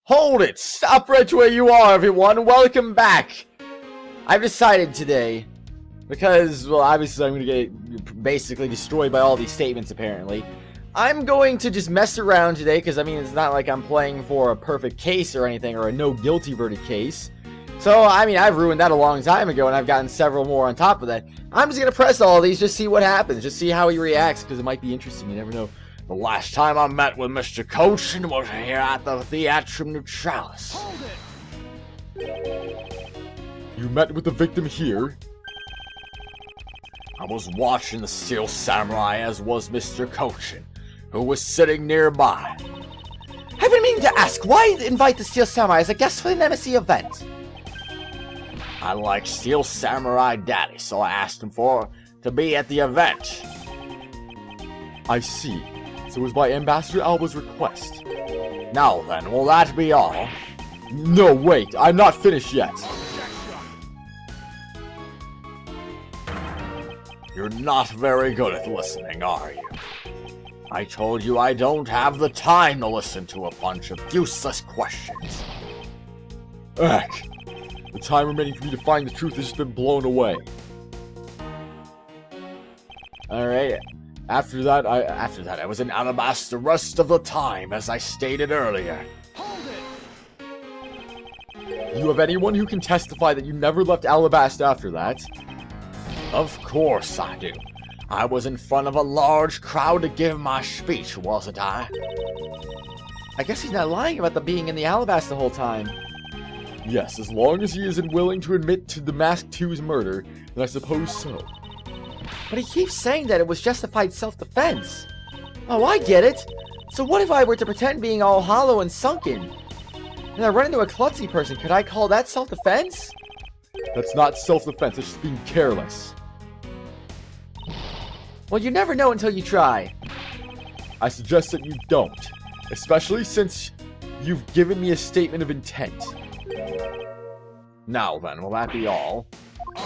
Hold it! Stop right where you are, everyone! Welcome back! I've decided today, because, well, obviously I'm gonna get basically destroyed by all these statements, apparently. I'm going to just mess around today, because, I mean, it's not like I'm playing for a perfect case or anything, or a no guilty verdict case. So, I mean, I've ruined that a long time ago, and I've gotten several more on top of that. I'm just gonna press all these, just see what happens, just see how he reacts, because it might be interesting, you never know. The last time I met with Mr. Kochin was here at the Theatrum Neutralis. Hold it! You met with the victim here? I was watching the Steel Samurai, as was Mr. Kochin, who was sitting nearby. I've been meaning to ask, why invite the Steel Samurai as a guest for the Nemesis event? I like Steel Samurai Daddy, so I asked him to be at the event. I see. So it was by Ambassador Alba's request. Now then, will that be all? No, wait, I'm not finished yet. You're not very good at listening, are you? I told you I don't have the time to listen to a bunch of useless questions. Eck, the time remaining for me to find the truth has just been blown away. Alright. After that, I was in Alabasta the rest of the time, as I stated earlier. Hold it! You have anyone who can testify that you never left Alabasta after that? Of course I do. I was in front of a large crowd to give my speech, wasn't I? I guess he's not lying about the being in the Alabasta the whole time. Yes, as long as he isn't willing to admit to the Mask 2's murder, then I suppose so. But he keeps saying that it was justified self-defense. Oh, I get it. So what if I were to pretend being all hollow and sunken? And I run into a klutzy person, could I call that self-defense? That's not self-defense, it's just being careless. Well, you never know until you try. I suggest that you don't. Especially since you've given me a statement of intent. Now then, will that be all?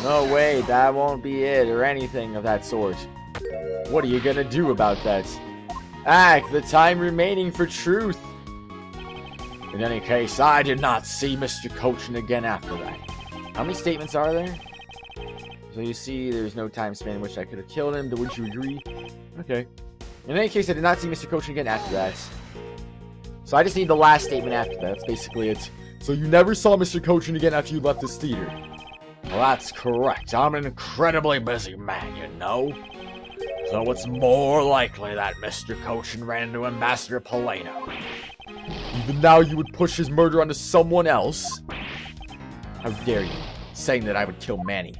No, wait, that won't be it, or anything of that sort. What are you gonna do about that? Act, the time remaining for truth. In any case, I did not see Mr. Kochin again after that. How many statements are there? So you see, there's no time span in which I could have killed him. Would you agree? Okay. In any case, I did not see Mr. Kochin again after that. So I just need the last statement after that. That's basically it. So you never saw Mr. Kochin again after you left this theater? Well, that's correct. I'm an incredibly busy man, you know. So it's more likely that Mr. Kochin ran into Ambassador Polano. Even now you would push his murder onto someone else? How dare you, saying that I would kill Manny.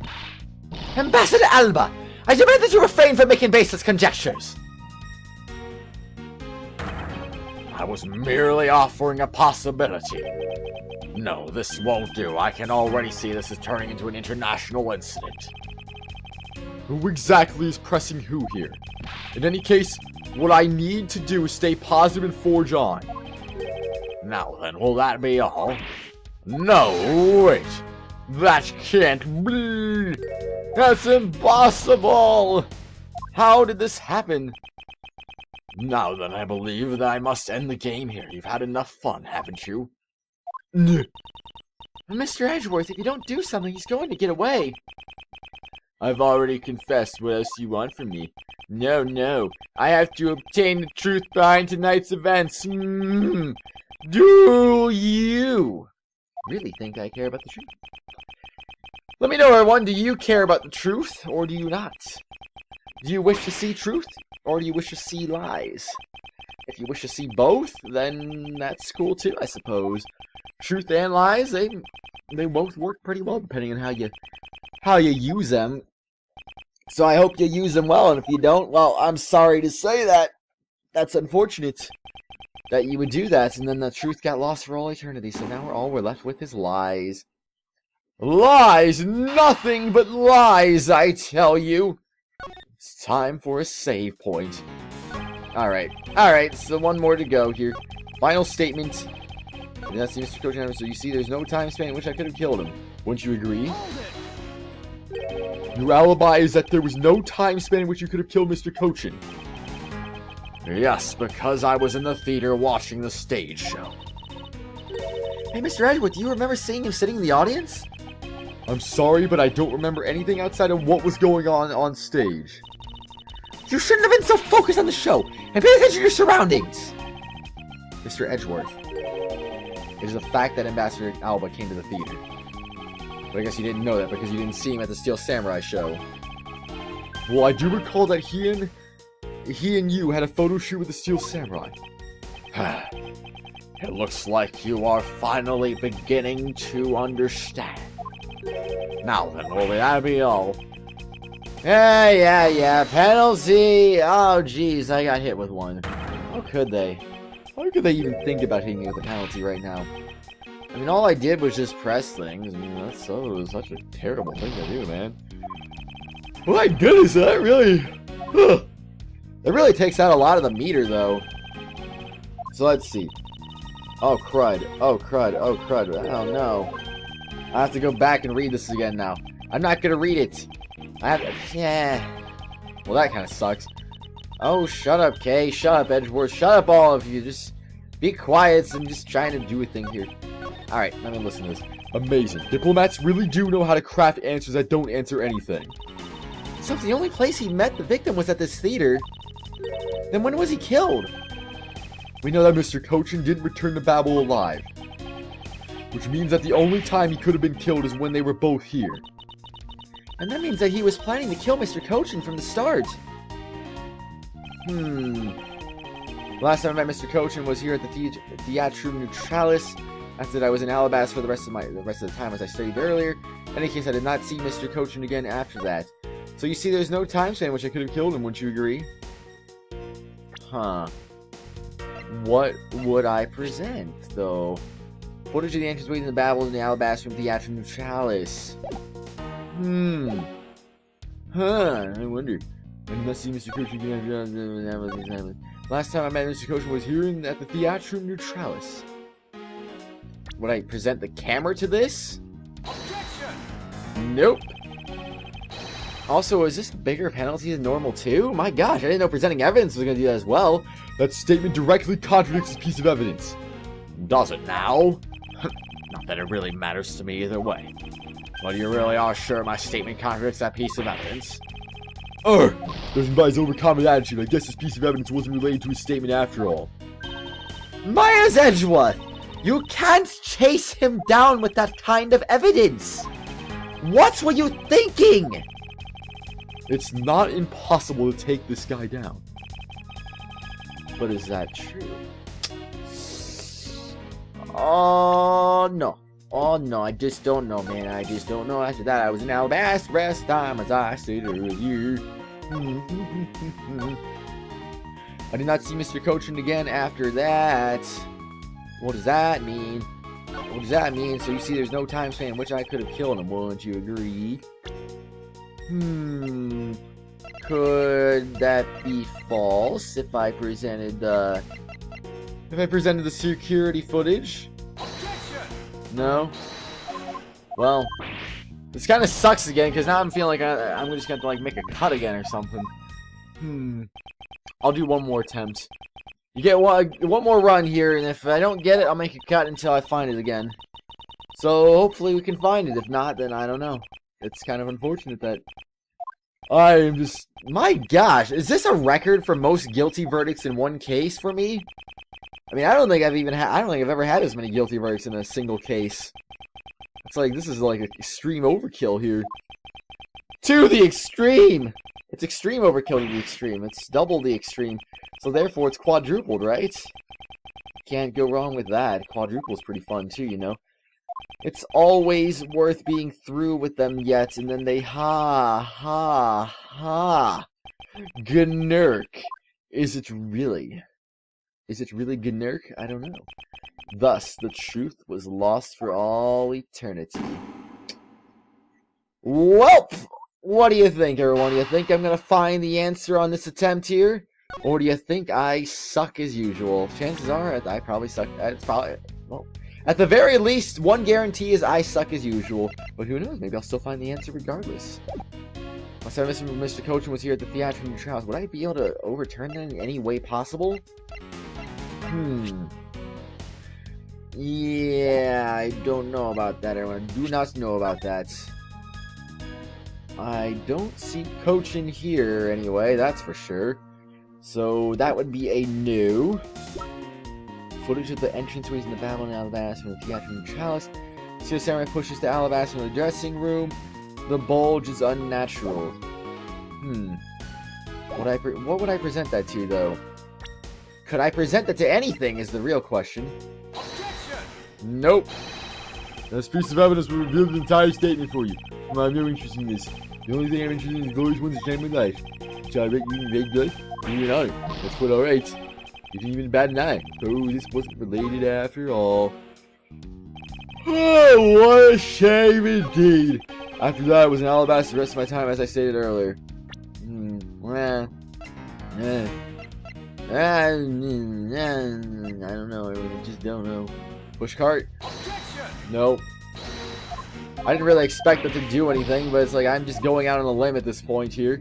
Ambassador Alba! I demand that you refrain from making baseless conjectures! I was merely offering a possibility. No, this won't do. I can already see this is turning into an international incident. Who exactly is pressing who here? In any case, what I need to do is stay positive and forge on. Now then, will that be all? No, wait. That can't be. That's impossible. How did this happen? Now then, I believe that I must end the game here. You've had enough fun, haven't you? Mr. Edgeworth, if you don't do something, he's going to get away. I've already confessed. What else do you want from me? No. I have to obtain the truth behind tonight's events. Do you really think I care about the truth? Let me know, everyone. Do you care about the truth, or do you not? Do you wish to see truth, or do you wish to see lies? If you wish to see both, then that's cool too, I suppose. Truth and lies, they both work pretty well depending on how you use them. So I hope you use them well, and if you don't, well, I'm sorry to say that. That's unfortunate that you would do that, and then the truth got lost for all eternity. So now all we're left with is lies. Lies! Nothing but lies, I tell you! It's time for a save point. Alright, so one more to go here. Final statement. And that's the Mr. Kochin. So you see, there's no time span in which I could have killed him. Wouldn't you agree? Your alibi is that there was no time span in which you could have killed Mr. Kochin. Yes, because I was in the theater watching the stage show. Hey, Mr. Edgeworth, do you remember seeing him sitting in the audience? I'm sorry, but I don't remember anything outside of what was going on stage. You shouldn't have been so focused on the show, and pay attention to your surroundings! Mr. Edgeworth, it is a fact that Ambassador Alba came to the theater. But I guess you didn't know that because you didn't see him at the Steel Samurai show. Well, I do recall that he and you had a photo shoot with the Steel Samurai. It looks like you are finally beginning to understand. Now then, will that be all? Yeah, penalty! Oh, jeez, I got hit with one. How could they? How could they even think about hitting me with a penalty right now? I mean, all I did was just press things. I mean, that's such a terrible thing to do, man. My goodness, that really... It really takes out a lot of the meter, though. So let's see. Oh, crud. Oh, crud. Oh, crud. Oh, no. I have to go back and read this again now. I'm not gonna read it. I have to... Yeah. Well, that kind of sucks. Oh, shut up, Kay. Shut up, Edgeworth. Shut up, all of you. Just be quiet. I'm just trying to do a thing here. Alright, let me listen to this. Amazing. Diplomats really do know how to craft answers that don't answer anything. So if the only place he met the victim was at this theater, then when was he killed? We know that Mr. Kochin didn't return to Babel alive. Which means that the only time he could have been killed is when they were both here. And that means that he was planning to kill Mr. Kochin from the start. Last time I met Mr. Kochin was here at the Theatrum Neutralis. After that, I was in Alabasta for the rest of the time as I studied earlier. In any case, I did not see Mr. Kochin again after that. So you see, there's no time span in which I could have killed him, wouldn't you agree? Huh. What would I present, though? Footage of the entrance waiting in the Babel in the Alabasta Theatrum Neutralis. I wonder. I did not see Mr. Kochin again. Last time I met Mr. Kochin was here at the Theatrum Neutralis. Would I present the camera to this? Objection! Nope. Also, is this a bigger penalty than normal too? My gosh, I didn't know presenting evidence was going to do that as well. That statement directly contradicts this piece of evidence. Does it now? Not that it really matters to me either way. But you really are sure my statement contradicts that piece of evidence? Judging by his overconfident attitude, I guess this piece of evidence wasn't related to his statement after all. Miles Edgeworth! You can't chase him down with that kind of evidence! What were you thinking? It's not impossible to take this guy down. But is that true? Oh, no. Oh, no, I just don't know, man. I just don't know. After that, I was in Alabasta rest time as I stated earlier. I did not see Mr. Kochin again after that. What does that mean? What does that mean? So you see there's no time span in which I could have killed him, wouldn't you agree? Could that be false if I presented the... security footage? No? Well, this kind of sucks again, because now I'm feeling like I'm just going to like make a cut again or something. I'll do one more attempt. You get one more run here, and if I don't get it, I'll make a cut until I find it again. So hopefully we can find it. If not, then I don't know. It's kind of unfortunate that I'm just... My gosh, is this a record for most guilty verdicts in one case for me? I mean, I don't think I've ever had as many guilty verdicts in a single case. It's like, this is like an extreme overkill here. To the extreme! It's extreme overkill to the extreme. It's double the extreme. So therefore, it's quadrupled, right? Can't go wrong with that. Quadruple's pretty fun too, you know? It's always worth being through with them yet, and then they ha. Gnurk. Is it really? Is it really Gnurk? I don't know. Thus, the truth was lost for all eternity. Welp! What do you think, everyone? Do you think I'm gonna find the answer on this attempt here? Or do you think I suck as usual? Chances are, I probably suck. It's probably... Well, at the very least, one guarantee is I suck as usual. But who knows? Maybe I'll still find the answer regardless. Last time Mr. Kochin was here at the Theatrum Neutralis, would I be able to overturn that in any way possible? Yeah, I don't know about that, everyone. Do not know about that. I don't see Coach in here anyway, that's for sure. So that would be a no. Footage of the entranceways in the battle in Alabasta from the Gyakuten Chalice. See the samurai pushes the Alabasta in the dressing room. The bulge is unnatural. What would I present that to, though? Could I present that to anything is the real question. Nope. This piece of evidence will reveal the entire statement for you. I have no interest in this. The only thing I'm interested in is glorious ones to change my life. Shall I bet you even vague good? You're an honor. That's quite alright. You didn't even bat an eye. Oh, this wasn't related after all. Oh, what a shame indeed. After that, I was in Alabasta the rest of my time, as I stated earlier. I don't know. I just don't know. Pushcart? Nope. I didn't really expect them to do anything, but it's like I'm just going out on a limb at this point here.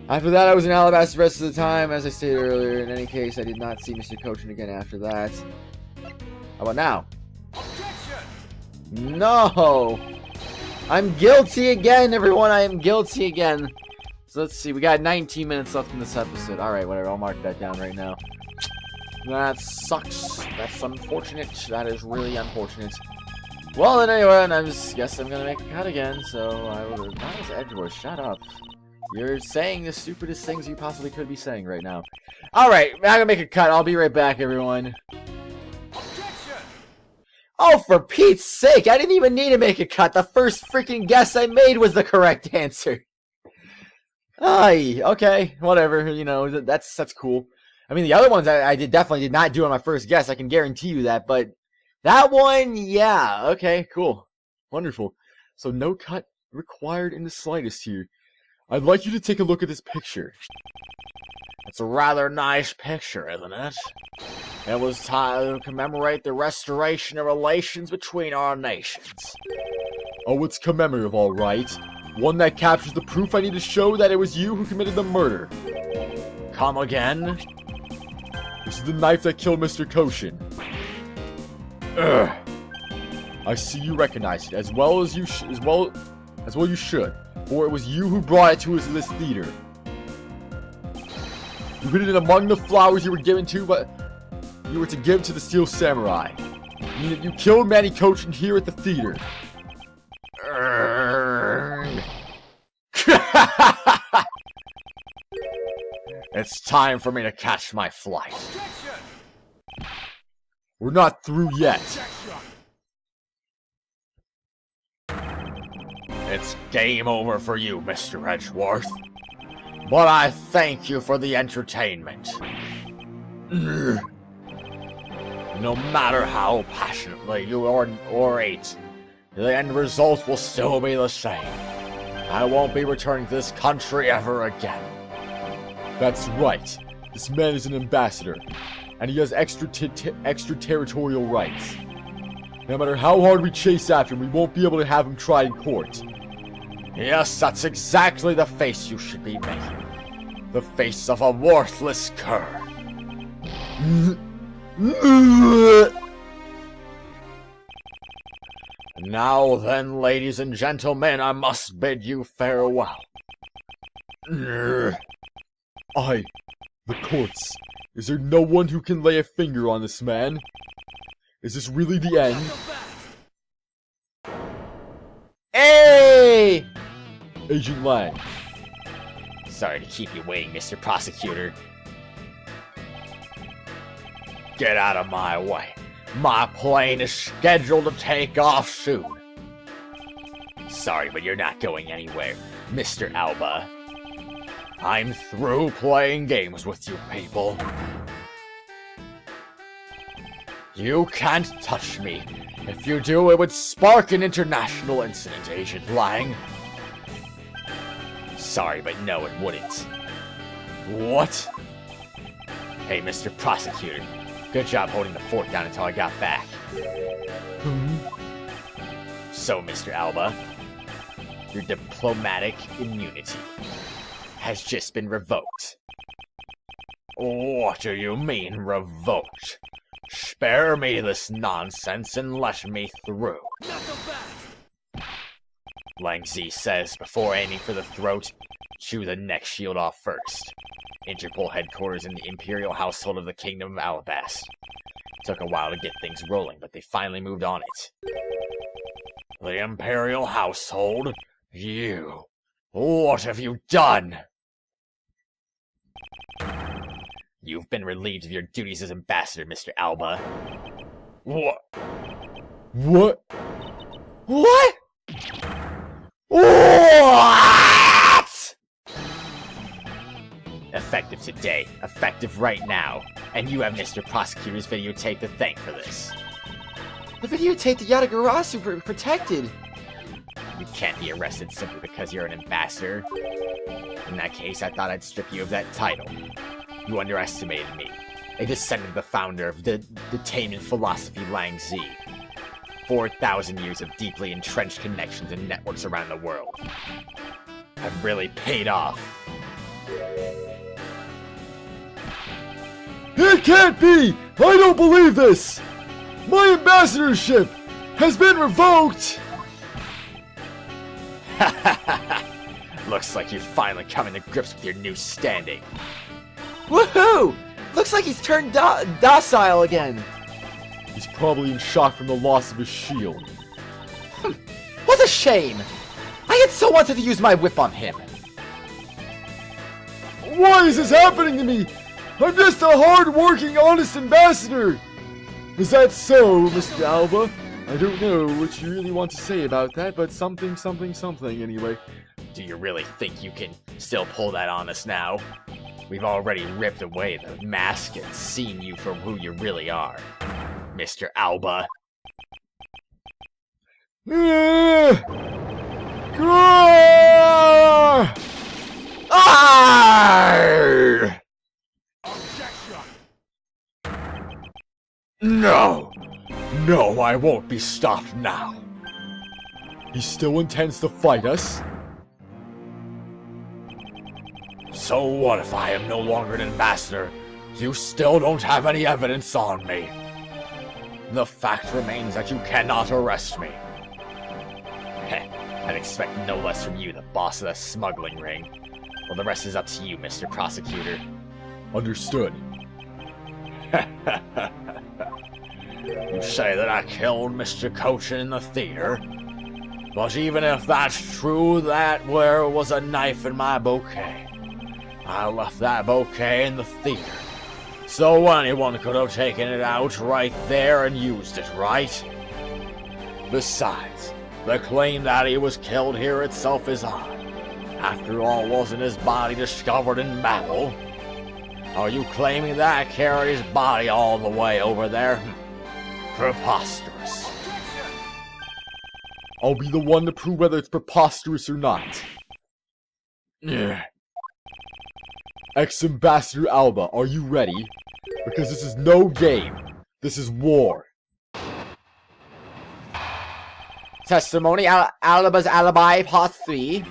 After that, I was in Alabasta the rest of the time, as I stated earlier. In any case, I did not see Mr. Coachin again after that. How about now? No! I'm guilty again, everyone! I am guilty again! So let's see, we got 19 minutes left in this episode. Alright, whatever, I'll mark that down right now. That sucks. That's unfortunate. That is really unfortunate. Well, then anyway, I guess I'm gonna make a cut again, so I will... Miles Edgeworth, shut up. You're saying the stupidest things you possibly could be saying right now. Alright, I'm gonna make a cut. I'll be right back, everyone. Oh, for Pete's sake! I didn't even need to make a cut. The first freaking guess I made was the correct answer. Aye, okay, whatever. You know, that's cool. I mean, the other ones I definitely did not do on my first guess. I can guarantee you that. But that one, yeah. Okay, cool. Wonderful. So no cut required in the slightest here. I'd like you to take a look at this picture. It's a rather nice picture, isn't it? It was time to commemorate the restoration of relations between our nations. Oh, it's commemorative, all right. One that captures the proof I need to show that it was you who committed the murder. Come again? This is the knife that killed Mr. Koshin. Ugh. I see you recognize it as well as you you should, for it was you who brought it to us in this theater. You hid it among the flowers you were given to, but you were to give to the Steel Samurai. You killed Manny Koshin here at the theater. It's time for me to catch my flight. We're not through yet. It's game over for you, Mr. Edgeworth. But I thank you for the entertainment. No matter how passionately you orate, the end result will still be the same. I won't be returning to this country ever again. That's right. This man is an ambassador, and he has extraterritorial rights. No matter how hard we chase after him, we won't be able to have him tried in court. Yes, that's exactly the face you should be making. The face of a worthless cur. Now then, ladies and gentlemen, I must bid you farewell. The courts. Is there no one who can lay a finger on this man? Is this really the end? Hey! Agent Lang. Sorry to keep you waiting, Mr. Prosecutor. Get out of my way. My plane is scheduled to take off soon. Sorry, but you're not going anywhere, Mr. Alba. I'm through playing games with you people. You can't touch me. If you do, it would spark an international incident, Agent Lang. Sorry, but no, it wouldn't. What? Hey, Mr. Prosecutor. Good job holding the fort down until I got back. So, Mr. Alba, your diplomatic immunity has just been revoked. What do you mean, revoked? Spare me this nonsense and let me through. Not so fast! Lang Zi says before aiming for the throat, chew the neck shield off first. Interpol headquarters in the Imperial household of the Kingdom of Alabast. Took a while to get things rolling, but they finally moved on it. The Imperial household? You? What have you done? You've been relieved of your duties as ambassador, Mr. Alba. What? What? What? What? Effective today. Effective right now. And you have Mr. Prosecutor's videotape to thank for this. The videotape the Yatagarasu protected. You can't be arrested simply because you're an ambassador. In that case, I thought I'd strip you of that title. You underestimated me. A descendant of the founder of the detainment philosophy Lang Zi. 4,000 years of deeply entrenched connections and networks around the world. Have really paid off. It can't be! I don't believe this! My ambassadorship has been revoked! Looks like you're finally coming to grips with your new standing. Woohoo! Looks like he's turned docile again. He's probably in shock from the loss of his shield. What a shame! I had so wanted to use my whip on him. Why is this happening to me? I'm just a hard-working, honest ambassador! Is that so, Mr. Alba? I don't know what you really want to say about that, but something anyway. Do you really think you can still pull that on us now? We've already ripped away the mask and seen you for who you really are, Mr. Alba. Arrgh! No! No, I won't be stopped now. He still intends to fight us? So what if I am no longer an ambassador? You still don't have any evidence on me. The fact remains that you cannot arrest me. Heh, I'd expect no less from you, the boss of the smuggling ring. Well, the rest is up to you, Mr. Prosecutor. Understood. You say that I killed Mr. Cochin in the theater? But even if that's true, that there was a knife in my bouquet. I left that bouquet in the theater. So anyone could have taken it out right there and used it, right? Besides, the claim that he was killed here itself is odd. After all, wasn't his body discovered in battle? Are you claiming that I carried his body all the way over there? Preposterous. I'll be the one to prove whether it's preposterous or not. Ex-Ambassador Alba, are you ready? Because this is no game. This is war. Testimony, Alba's alibi, part 3.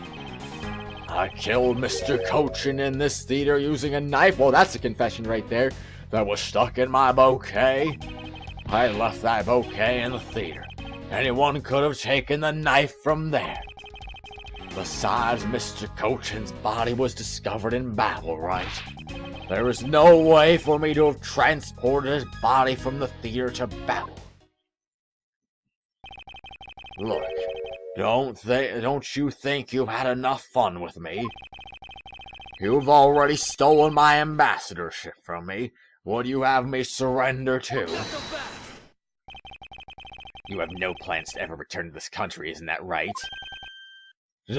I killed Mr. Cochin in this theater using a knife. Well, that's a confession right there. That was stuck in my bouquet. I left that bouquet in the theater. Anyone could have taken the knife from there. Besides, Mr. Cochin's body was discovered in battle, right? There is no way for me to have transported his body from the theater to battle. Look, don't you think you've had enough fun with me? You've already stolen my ambassadorship from me. Would you have me surrender too? You have no plans to ever return to this country, isn't that right? ... Did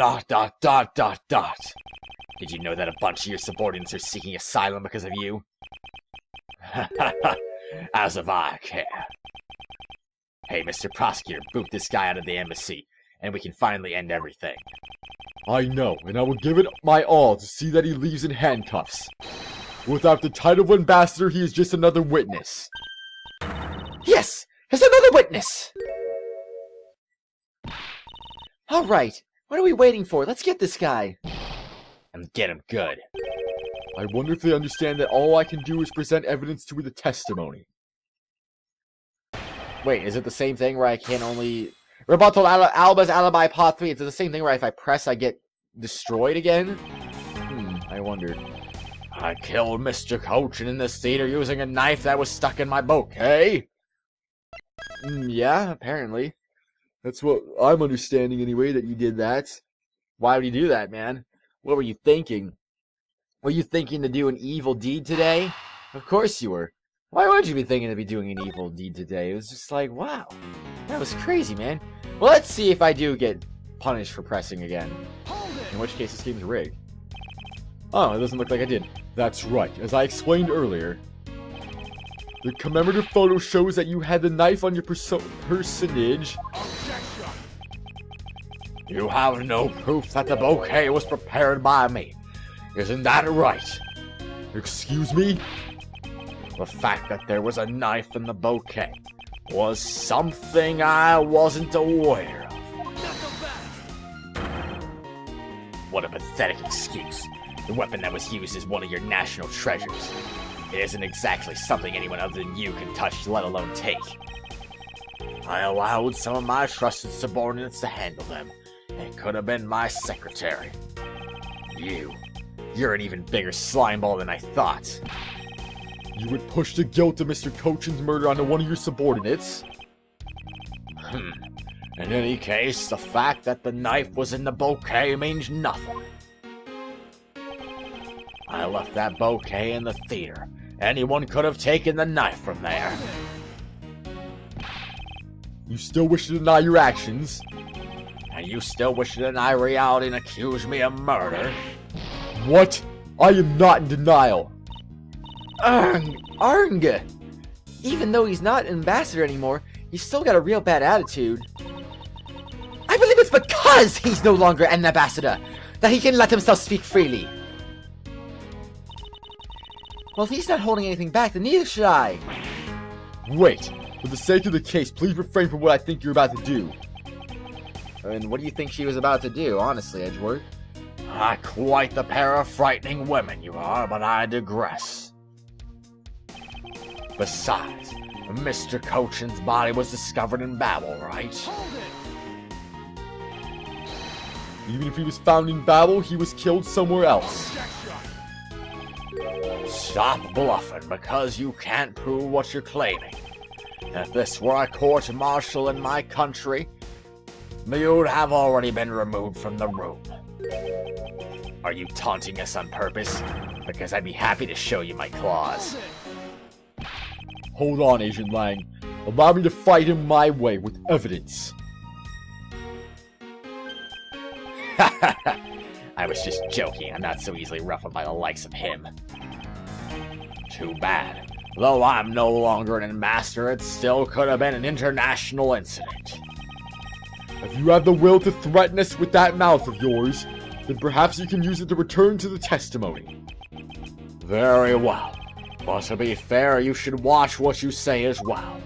you know that a bunch of your subordinates are seeking asylum because of you? As if I care. Hey, Mr. Prosecutor, boot this guy out of the embassy, and we can finally end everything. I know, and I will give it my all to see that he leaves in handcuffs. Without the title of ambassador, he is just another witness. Yes, here's another witness. All right, what are we waiting for? Let's get this guy. And get him good. I wonder if they understand that all I can do is present evidence to the testimony. Wait, is it the same thing where I can only... Rebuttal Alba's Alibi Pod 3. Is it the same thing where if I press, I get destroyed again? I wonder. I killed Mr. Cochin in this theater using a knife that was stuck in my bouquet. Yeah, apparently. That's what I'm understanding anyway, that you did that. Why would you do that, man? What were you thinking? Were you thinking to do an evil deed today? Of course you were. Why would you be thinking to be doing an evil deed today? It was just like, wow. That was crazy, man. Well, let's see if I do get punished for pressing again. In which case, this game's rigged. Oh, it doesn't look like I did. That's right. As I explained earlier, the commemorative photo shows that you had the knife on your personage. You have no proof that the bouquet was prepared by me. Isn't that right? Excuse me? The fact that there was a knife in the bouquet was something I wasn't aware of. What a pathetic excuse. The weapon that was used is one of your national treasures. It isn't exactly something anyone other than you can touch, let alone take. I allowed some of my trusted subordinates to handle them. It could have been my secretary. You're an even bigger slimeball than I thought. You would push the guilt of Mr. Cochin's murder onto one of your subordinates? In any case, the fact that the knife was in the bouquet means nothing. I left that bouquet in the theater. Anyone could have taken the knife from there. You still wish to deny your actions? And you still wish to deny reality and accuse me of murder? What? I am not in denial. Arng! Even though he's not an ambassador anymore, he's still got a real bad attitude. I believe it's because he's no longer an ambassador that he can let himself speak freely. Well, if he's not holding anything back, then neither should I. Wait. For the sake of the case, please refrain from what I think you're about to do. And what do you think she was about to do, honestly, Edgeworth? Quite the pair of frightening women you are, but I digress. Besides, Mr. Cochin's body was discovered in Babel, right? Even if he was found in Babel, he was killed somewhere else. Stop bluffing, because you can't prove what you're claiming. If this were a court-martial in my country, you'd have already been removed from the room. Are you taunting us on purpose? Because I'd be happy to show you my claws. Hold on, Agent Lang. Allow me to fight him my way with evidence. I was just joking. I'm not so easily ruffled by the likes of him. Too bad. Though I'm no longer an ambassador, it still could have been an international incident. If you have the will to threaten us with that mouth of yours, then perhaps you can use it to return to the testimony. Very well. But to be fair, you should watch what you say as well.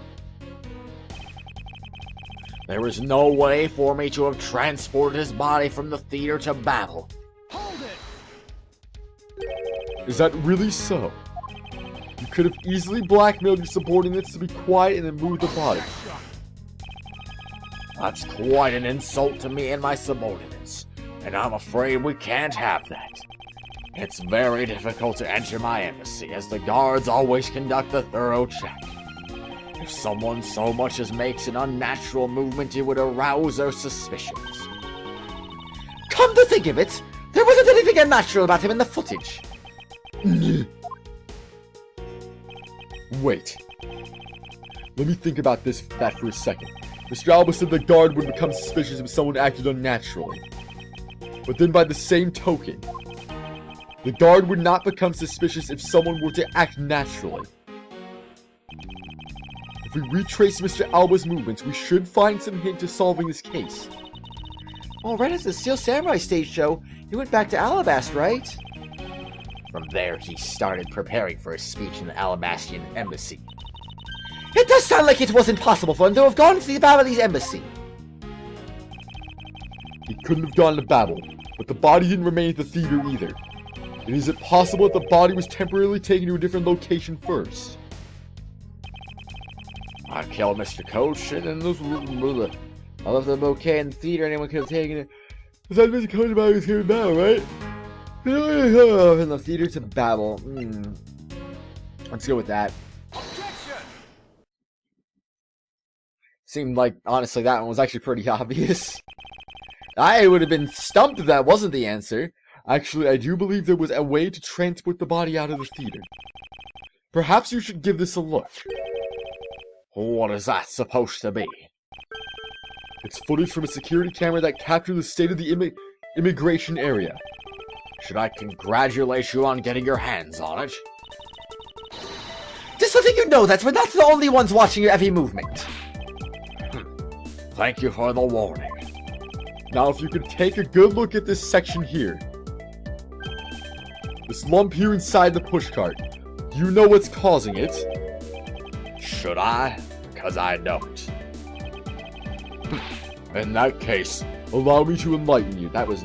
There is no way for me to have transported his body from the theater to Babel. Hold it! Is that really so? You could have easily blackmailed your subordinates to be quiet and then moved the body. That's quite an insult to me and my subordinates, and I'm afraid we can't have that. It's very difficult to enter my embassy, as the guards always conduct a thorough check. If someone so much as makes an unnatural movement, it would arouse their suspicions. Come to think of it, there wasn't anything unnatural about him in the footage. Wait. Let me think about that for a second. Mr. Alba said the guard would become suspicious if someone acted unnaturally. But then by the same token, the guard would not become suspicious if someone were to act naturally. If we retrace Mr. Alba's movements, we should find some hint to solving this case. Well, right after the Steel Samurai stage show, he went back to Alabast, right? From there, he started preparing for his speech in the Alabastian embassy. It does sound like it wasn't possible for him to have gone to the Balinese embassy. He couldn't have gone to Babel, but the body didn't remain at the theater either. And is it possible that the body was temporarily taken to a different location first? I killed Mr. Coach and those. I left the bouquet in the theater. Anyone could have taken it. Is that Mr. Coach's body was here now, right? In the theater to Babel. Let's go with that. Seemed like, honestly, that one was actually pretty obvious. I would have been stumped if that wasn't the answer. Actually, I do believe there was a way to transport the body out of the theater. Perhaps you should give this a look. What is that supposed to be? It's footage from a security camera that captured the state of the immigration area. Should I congratulate you on getting your hands on it? Just letting you know that we're not the only ones watching your every movement. Thank you for the warning. Now if you could take a good look at this section here. This lump here inside the pushcart. You know what's causing it. Should I? Because I don't. In that case, allow me to enlighten you. that was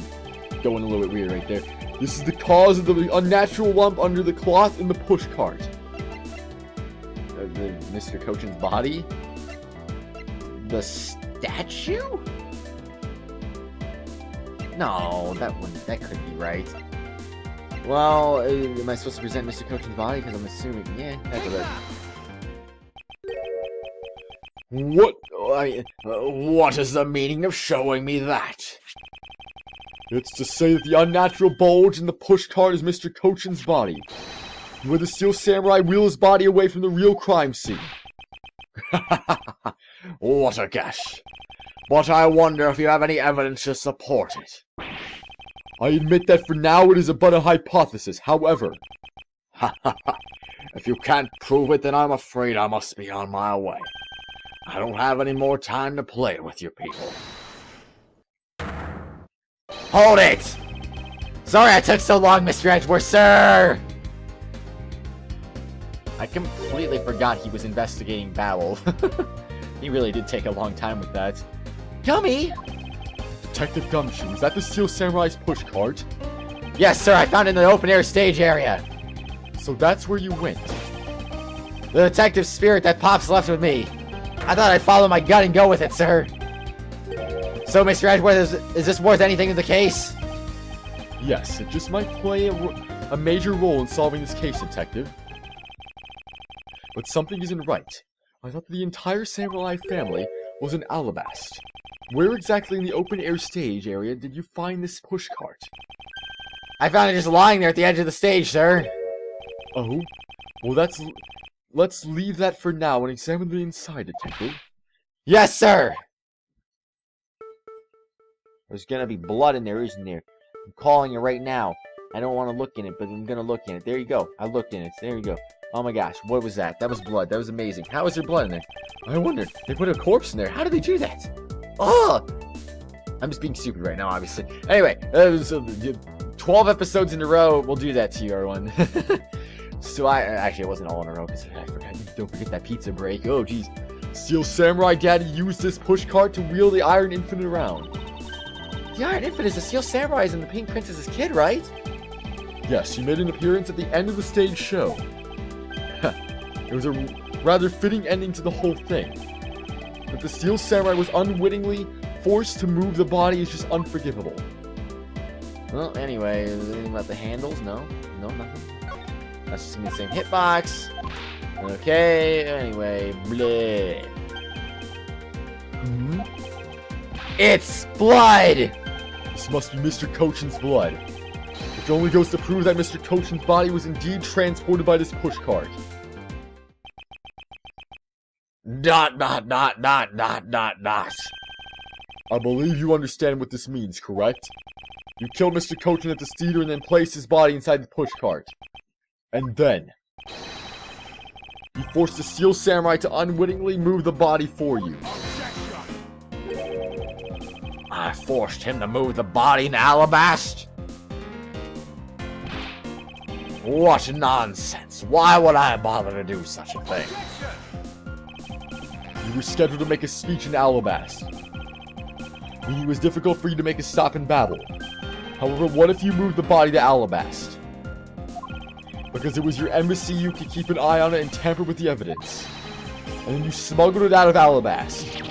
going a little bit weird right there. This is the cause of the unnatural lump under the cloth in the pushcart. The Mr. Cochin's body? The statue? No, that couldn't be right. Well, am I supposed to present Mr. Cochin's body? Because I'm assuming, yeah, that's what what is the meaning of showing me that? It's to say that the unnatural bulge in the pushcart is Mr. Cochin's body. Where the Steel Samurai wheel his body away from the real crime scene. What a guess. But I wonder if you have any evidence to support it. I admit that for now it is but a hypothesis, however. If you can't prove it, then I'm afraid I must be on my way. I don't have any more time to play with you people. Hold it! Sorry I took so long, Mr. Edgeworth, sir! I completely forgot he was investigating Babel. He really did take a long time with that. Gummy! Detective Gumshoe, is that the Steel Samurai's pushcart? Yes, sir, I found it in the open air stage area. So that's where you went. The detective spirit that Pops left with me. I thought I'd follow my gut and go with it, sir. So, Mr. Edgeworth, is this worth anything in the case? Yes, it just might play a major role in solving this case, Detective. But something isn't right. I thought the entire Samurai family was an Alabast. Where exactly in the open-air stage area did you find this pushcart? I found it just lying there at the edge of the stage, sir. Oh? Well, let's leave that for now and examine the inside, Detective. Yes, sir! There's gonna be blood in there, isn't there? I'm calling it right now. I don't want to look in it, but I'm gonna look in it. There you go. I looked in it. There you go. Oh my gosh, what was that? That was blood. That was amazing. How is there blood in there? I wonder. They put a corpse in there. How did they do that? Oh! I'm just being stupid right now, obviously. Anyway, 12 episodes in a row. We'll do that to you, everyone. So actually, it wasn't all in a row because I forgot. Don't forget that pizza break. Oh, jeez. Steel Samurai Daddy used this pushcart to wheel the Iron Infinite around. The Iron Infinite is the Steel Samurai's and the Pink Princess's kid, right? Yes, he made an appearance at the end of the stage show. It was a rather fitting ending to the whole thing. That the Steel Samurai was unwittingly forced to move the body is just unforgivable. Well, anyway, is there anything about the handles? No? No, nothing? That's just gonna be the same hitbox. Okay, anyway, bleh. It's blood! This must be Mr. Cochin's blood. Which only goes to prove that Mr. Cochin's body was indeed transported by this pushcart. Not. I believe you understand what this means, correct? You killed Mr. Cochin at the theater and then placed his body inside the pushcart. And then you forced the Steel Samurai to unwittingly move the body for you. I forced him to move the body in Alabast? What nonsense. Why would I bother to do such a thing? You were scheduled to make a speech in Alabast. Meaning it was difficult for you to make a stop in Babel. However, what if you moved the body to Alabast? Because it was your embassy, you could keep an eye on it and tamper with the evidence. and then you smuggled it out of Alabast.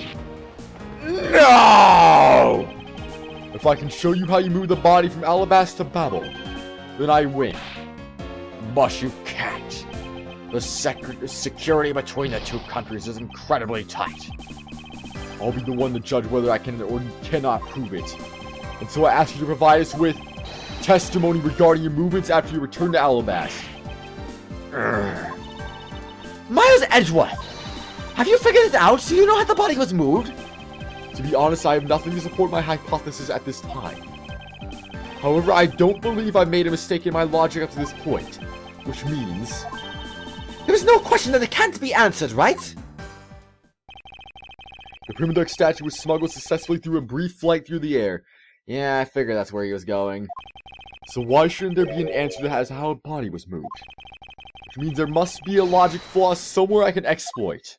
No! If I can show you how you move the body from Alabast to Babel, then I win. But you can't. The security between the two countries is incredibly tight. I'll be the one to judge whether I can or cannot prove it. And so I ask you to provide us with testimony regarding your movements after you return to Alabast. Miles Edgeworth! Have you figured it out? Do you know how the body was moved? To be honest, I have nothing to support my hypothesis at this time. However, I don't believe I made a mistake in my logic up to this point, which means... There is no question that it can't be answered, right? The Prima Duck statue was smuggled successfully through a brief flight through the air. Yeah, I figured that's where he was going. So why shouldn't there be an answer that has how a body was moved? Which means there must be a logic flaw somewhere I can exploit.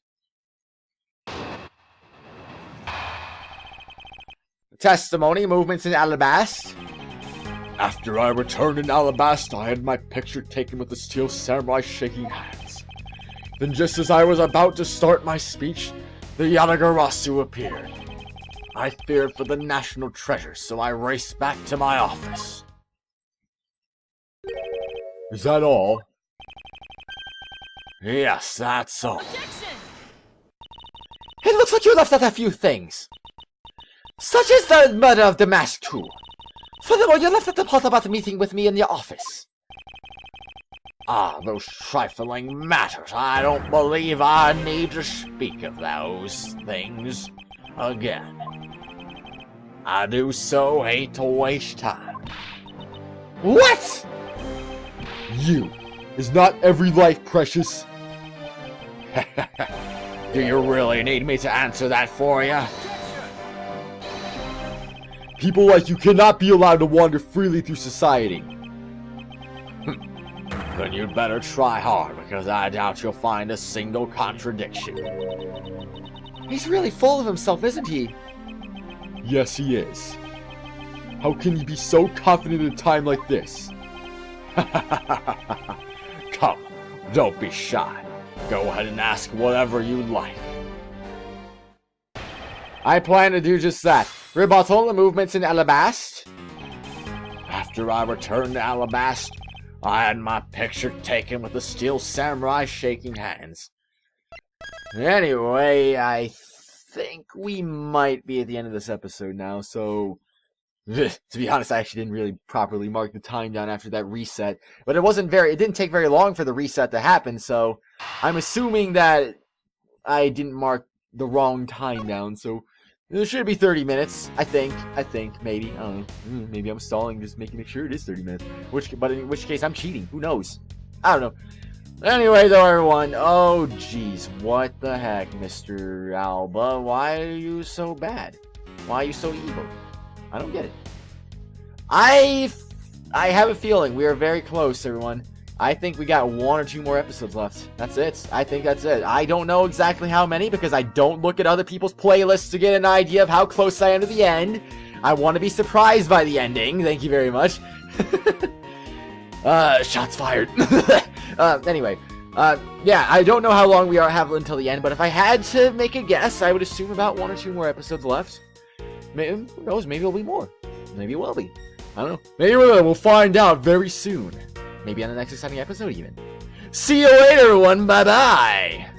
Testimony, movements in Alabast. After I returned in Alabasta, I had my picture taken with the steel samurai shaking hands. Then just as I was about to start my speech, the Yanagarasu appeared. I feared for the national treasure, so I raced back to my office. Is that all? Yes, that's all. Objection! It looks like you left out a few things. Such as the murder of the masked two. Furthermore, you left out the part about meeting with me in your office. Ah, those trifling matters. I don't believe I need to speak of those things again. I do so hate to waste time. What? You. Is not every life precious? Do you really need me to answer that for you? People like you cannot be allowed to wander freely through society. Then you'd better try hard, because I doubt you'll find a single contradiction. He's really full of himself, isn't he? Yes, he is. How can you be so confident at a time like this? Come, don't be shy. Go ahead and ask whatever you like. I plan to do just that. Rebuttal the movements in Alabast. After I returned to Alabast, I had my picture taken with the steel samurai shaking hands. Anyway, I think we might be at the end of this episode now, so... to be honest, I actually didn't really properly mark the time down after that reset. But it didn't take very long for the reset to happen, so... I'm assuming that I didn't mark the wrong time down, so... It should be 30 minutes, I think, maybe, I don't know, maybe I'm stalling, just making sure it is 30 minutes, but in which case I'm cheating, who knows, I don't know. Anyway though, everyone, oh jeez, what the heck, Mr. Alba, why are you so bad? Why are you so evil? I don't get it. I have a feeling we are very close, everyone. I think we got 1 or 2 more episodes left. That's it. I think that's it. I don't know exactly how many because I don't look at other people's playlists to get an idea of how close I am to the end. I want to be surprised by the ending. Thank you very much. Shots fired. Anyway. Yeah, I don't know how long we have until the end, but if I had to make a guess, I would assume about 1 or 2 more episodes left. Maybe, who knows? Maybe it'll be more. Maybe it will be. I don't know. Maybe we'll find out very soon. Maybe on the next exciting episode, even. See you later, everyone. Bye-bye.